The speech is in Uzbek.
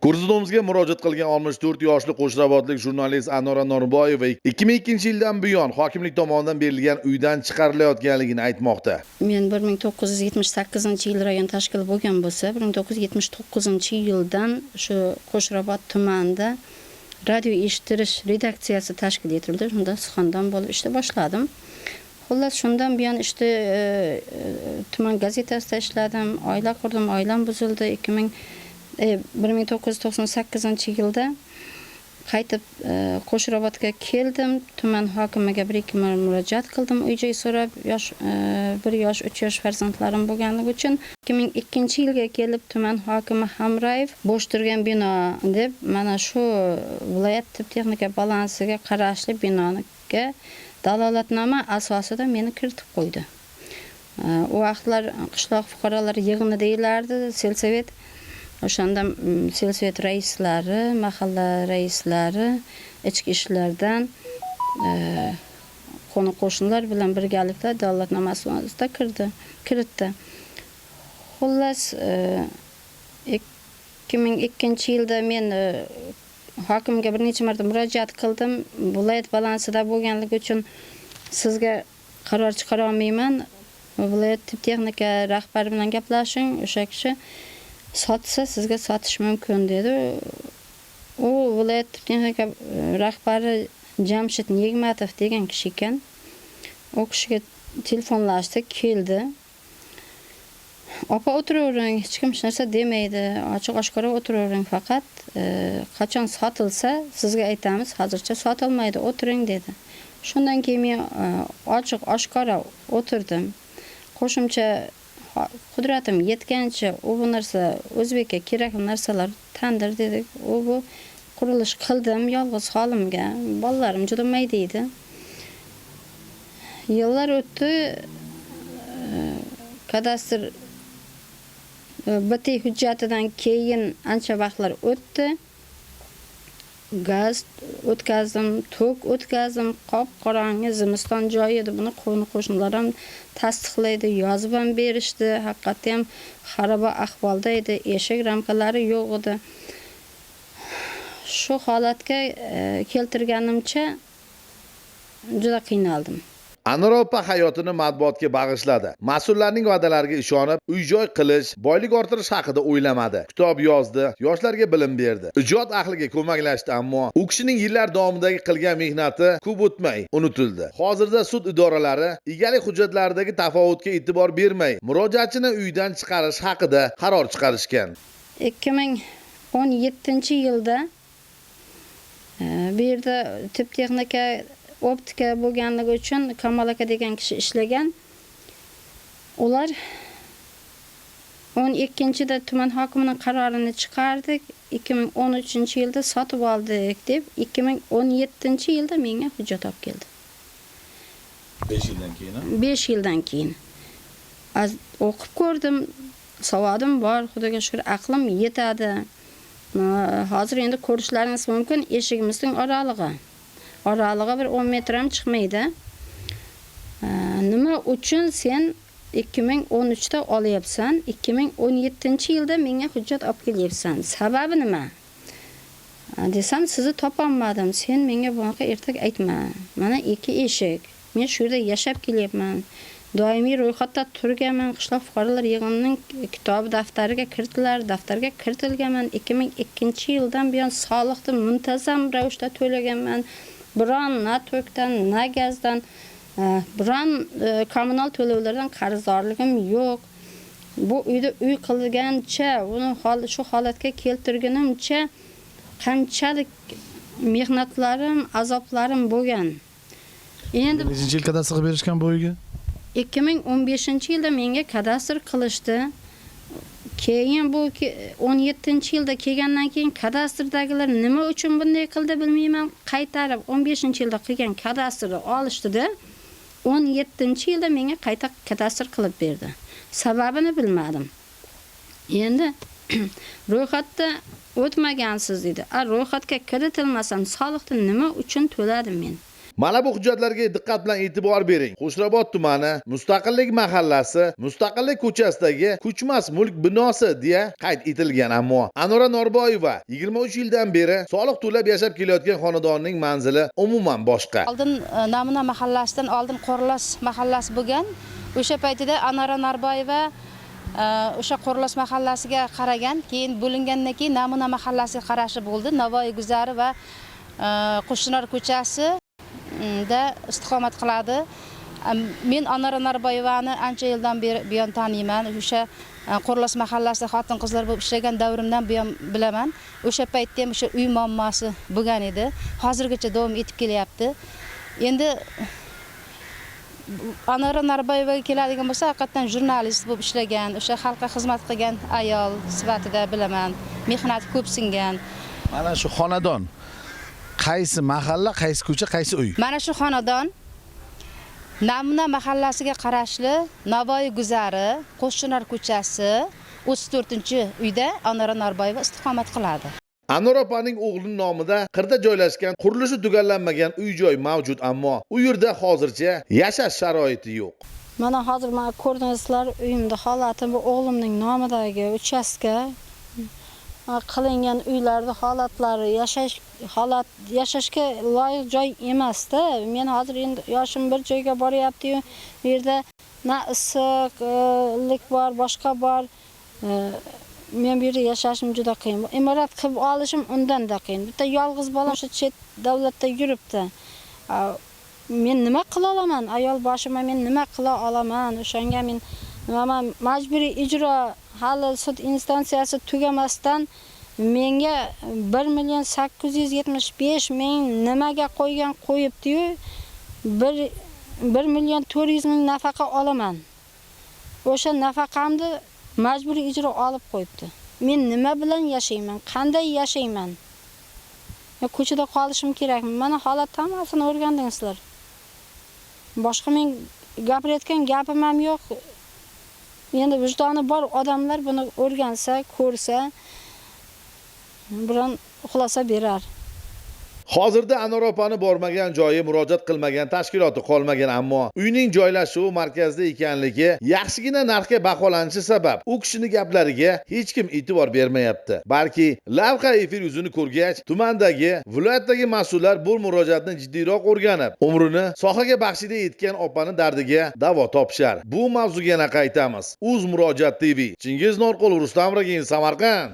Ko'rsatovimizga murojaat qilgan 64 yoshli Qo'shrabotlik jurnalist Anora Norboyeva 2002-yildan buyon hokimlik tomonidan berilgan uydan chiqarilayotganligini aytmoqda. Men 1978-yil rayon tashkil bo'lgan bo'lsa, 1979-yildan shu Qo'shrabot tumanida radio eshittirish redaksiyasi tashkil etildi. Shunda suxandon bo'lib ishla boshladim. Xullas, shundan buyon tuman gazetasida ishladim, oila qurdim, oilam buzildi. 1998-yilda qaytib Qo'shrabotga keldim. Tuman hokimiga bir-ikki marta murojaat qildim, uy-joy so'rab, 1 yosh, 3 yosh farzandlarim bo'lganligi uchun 2002-yilga kelib tuman hokimi Hamrayev bo'sh turgan bino deb mana shu viloyat tib texnika balansiga qarashli binoga dalolatnoma asosida meni kiritib qo'ydi. U vaqtlar qishloq fuqarolar yig'ini deyilardi, selsovet. O'shanda selsovet raislari, mahalla raislari ichki ishlardan qo'ni-qo'shnilar bilan birgalikda dalolatnoma asosida kiritdi. Xullas, 2002-yilda men hokimga bir necha marta murojaat qildim. Viloyat balansida bo'lganligi uchun sizga qaror chiqara olmayman. Viloyat tib texnika rahbari bilan gaplashing, o'sha kishi sotsa sizga sotish mumkin dedi. U viloyat tib texnika rahbari Jamshid Nigmatov degan kishi ekan. U kishiga telefonlashdi, keldi. Opa o'tiravering, hech kim hech narsa demaydi. Ochiq-oshkora o'tiravering, faqat qachon sotilsa sizga aytamiz, hozircha sotilmaydi, o'tiring dedi. Shundan keyin men ochiq-oshkora o'tirdim. Qo'shimcha qudratim yetgancha bu narsa o'zbekka kerakli narsalar tandir dedik. Bu qurilish qildim yolg'iz holimga. Bolalarim juda mayda edi. Yillar o'tdi. Kadastr BT hujjatidan keyin ancha vaqtlar o'tdi. Gaz o'tkazdim, tok o'tkazdim, qop-qorong'i zimiston joyi edi. Buni qo'ni-qo'shnilarim tasdiqlaydi, yozib ham berishdi. Haqiqatda ham xaroba ahvolda edi, eshik ramkalari yo'q edi. Shu holatga keltirganimcha juda qiynaldim. Anora opa hayotini matbuotga bag'ishladi. Mas'ullarning va'dalariga ishonib, uy-joy qilish, boylik orttirish haqida o'ylamadi. Kitob yozdi, yoshlarga bilim berdi. Ijod ahliga ko'maklashdi, ammo u kishining yillar davomidagi qilgan mehnati ko'p o'tmay unutildi. Hozirda sud idoralari egalik hujjatlaridagi tafovutga e'tibor bermay, murojaatchini uydan chiqarish haqida qaror chiqarishgan. 2017-yilda bu yerda tib texnika optika bo'lganligi uchun Kamol aka degan kishi ishlagan. Ular 12-da tuman hokimining qarorini chiqardik. 2013-yilda sotib oldik deb 2017-yilda menga hujjat olib keldi. 5 yildan keyin. 5 yildan keyin. O'qib ko'rdim, savodim bor, Xudoga shukr, aqlim yetadi. Hozir endi ko'rishlaringiz mumkin, eshigimizning oralig'i bir 10 metr ham chiqmaydi. Nima uchun sen 2013da olyapsan, 2017-yilda menga hujjat olib kelyapsan? Sababi nima? Desam, sizni topolmadim. Sen menga bunaqa ertak aytma. Mana 2 eshik. Men shu yerda yashab kelyapman. Doimiy ro'yxatda turganman. Qishloq fuqarolar yig'inining kitob daftariga kiritilar, daftarga kiritilganman. 2002-yildan buyon soliqni muntazam ravishda to'laganman. Biron na tokdan, na gazdan, biron kommunal to'lovlardan qarzdorligim yo'q. Bu uyda uy qilgancha, uni shu holatga keltirganimcha qanchalik mehnatlarim, azoblarim bo'lgan. Endi nechinchi yil kadastr qilib berishgan bu uyga? 2015-yilda menga kadastr qilishdi. Keyin bu 17-yilda kelgandan keyin kadastrdagilar nima uchun bunday qildi bilmayman, qaytarib 15-yilda qilgan kadastrni olishdi-da, 17-yilda menga qayta kadastr qilib berdi. Sababini bilmadim. Endi ro'yxatda o'tmagansiz dedi. Ro'yxatga kiritilmasam soliqni nima uchun to'ladim men? Mana bu hujjatlarga diqqat bilan e'tibor bering. Qo'shrabot tumani Mustaqillik mahallasi, Mustaqillik ko'chasidagi ko'chmas mulk binosi deya qayd etilgan, ammo Anora Norboyeva 23 yildan beri soliq to'lab yashab kelayotgan xonadonning manzili umuman boshqa. Oldin Namuna mahallasidan oldin Qo'rlos mahallasi bo'lgan. O'sha paytida Anora Norboyeva o'sha Qo'rlos mahallasiga qaragan, keyin bo'lingandan keyin Namuna mahallasiga qarashi bo'ldi. Navoiy guzari va Qo'shnilar ko'chasi da istiqomat qiladi. Men Anora Norboyevani ancha yildan buyon taniyman. O'sha Qo'rlos mahallasida xotin-qizlar bo'lib ishlagan davrimdan buyon bilaman. O'sha paytda ham o'sha uy muammosi bo'lgan edi. Hozirgacha davom etib kelyapti. Endi Anora Norboyevaga keladigan bo'lsa, haqiqatan jurnalist bo'lib ishlagan, o'sha xalqqa xizmat qilgan ayol sifatida bilaman. Mehnati ko'p singan. Mana shu xonadon qaysi mahalla, qaysi ko'cha, qaysi uy? Mana shu xonadon Namuna mahallasiga qarashli Navoiy guzari, Qo'shnilar ko'chasi 34-uyda Anora Norboyeva istiqomat qiladi. Anora opaning o'g'lining nomida qirda joylashgan, qurilishi tugallanmagan uy-joy mavjud, ammo u yerda hozircha yashash sharoiti yo'q. Mana hozir men ko'rdingizlar, uyimda holatim bu o'g'limning nomidagi uchastka. Qilingan uylarda holatlari yashashga loyiq joy emasda. Men hozir endi yoshim bir joyga boryapti-yu, bu yerda na issiqlik bor, boshqa bor. Men bu yerda yashashim juda qiyin. Imorat qilib olishim undan-da qiyin. Bitta yolg'iz bolam shu chet davlatda yuribdi. Men nima qila olaman? Ayol boshima men nima qila olaman? O'shanga men majburiy ijro hali sud instansiyasi tugamasdan menga 1.875.000 nimaga qo'yibdi-yu, 1.400.000 nafaqa olaman. O'sha nafaqamni majburiy ijro olib qo'yibdi. Men nima bilan yashayman? Qanday yashayman? Ko'chada qolishim kerakmi? Mana holat hammasini o'rgandingizlar. Boshqa men gapirayotgan gapim ham yo'q. Endi vijdoni bor odamlar buni o'rgansa, ko'rsa, biron xulosa berar. Hozirda Anora opani bormagan joyi, murojaat qilmagan tashkiloti qolmagan, ammo uyning joylashuvi markazda ekanligi yaxshigina narxga baholanishi sabab u kishining gaplariga hech kim e'tibor bermayapti. Balki lavha efir yuzini ko'rgach, tumandagi, viloyatdagi mas'ullar bu murojaatni jiddiyroq o'rganib, umrini sohaga baxshida etgan opani dardiga davo topishar. Bu mavzuga yana qaytamiz. Uz Murojaat TV. Chingiz Norqulov, Rustam Ragin, Samarqand.